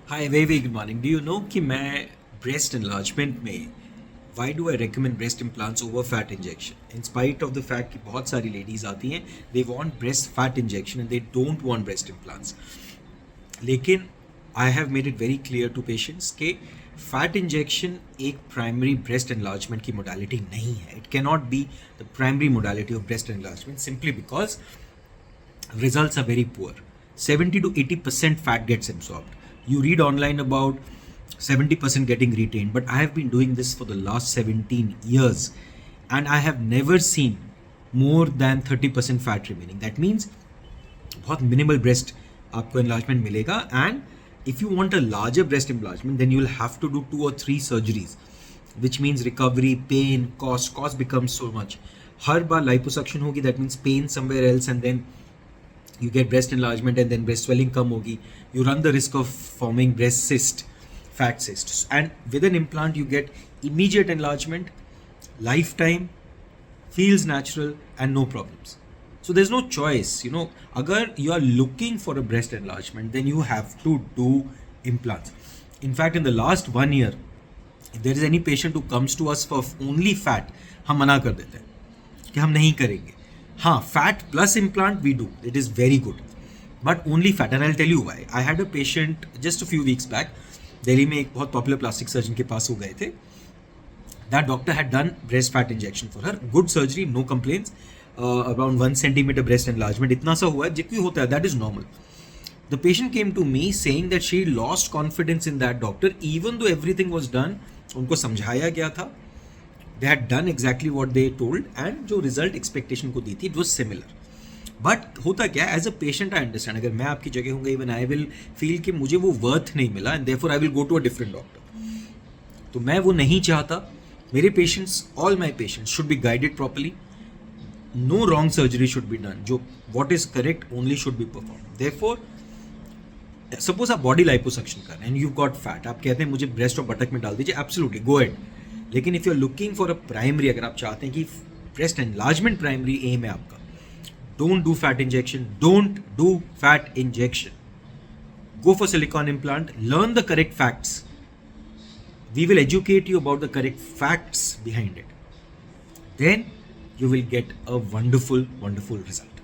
Hi very very good morning. Do you know कि मैं breast enlargement में why do I recommend breast implants over fat injection in spite of the fact कि बहुत सारी ladies आती हैं, they want breast fat injection and they don't want breast implants. लेकिन I have made it very clear to patients कि fat injection एक primary breast enlargement की modality नहीं है। It cannot be the primary modality of breast enlargement simply because results are very poor. 70 to 80% fat gets absorbed. You read online about 70% getting retained, but I have been doing this for the last 17 years and I have never seen more than 30% fat remaining. That means बहुत minimal breast आपको enlargement मिलेगा, and if you want a larger breast enlargement then you will have to do 2 or 3 surgeries, which means recovery, pain, cost becomes so much. Her bar liposuction होगी, that means pain somewhere else, and then you get breast enlargement and then breast swelling come hogi. You run the risk of forming breast cyst, fat cysts, and with an implant you get immediate enlargement, lifetime, feels natural and no problems. So there's no choice, agar you are looking for a breast enlargement then you have to do implants. In fact, in the last 1 year, if there is any patient who comes to us for only fat, हम मना कर देते हैं कि हम नहीं करेंगे. हाँ, fat plus implant we do, it is very good, but only fat. And I will tell you why. I had a patient just a few weeks back. Delhi में एक बहुत पॉपुलर प्लास्टिक सर्जन के पास हो गए थे. That doctor had done breast fat injection for her. Good surgery, no complaints. Around 1 centimeter breast enlargement, इतना सा हुआ है जितना होता है, that is normal. The patient came to me saying that she lost confidence in that doctor even though everything was done. उनको समझाया गया था. They had done exactly what they told and जो result expectation को दी थी it was similar. But होता क्या, as a patient I understand, अगर मैं आपकी जगह होंगे even I will feel कि मुझे वो worth नहीं मिला and therefore I will go to a different doctor. तो मैं वो नहीं चाहता. मेरे patients, all my patients should be guided properly. No wrong surgery should be done. जो what is correct only should be performed. Therefore, suppose आप body liposuction कर रहे हैं एंड यू गॉट फैट, आप कहते हैं मुझे ब्रेस्ट और बटक में डाल दीजिए, एब्सोल्युटली गो एड. लेकिन if you are looking for a primary, अगर आप चाहते हैं कि ब्रेस्ट एनलार्जमेंट प्राइमरी एम है आपका, don't do fat injection, don't do fat injection. Go for silicone implant, learn the correct facts. We will educate you about the correct facts behind it. Then you will get a wonderful, wonderful result.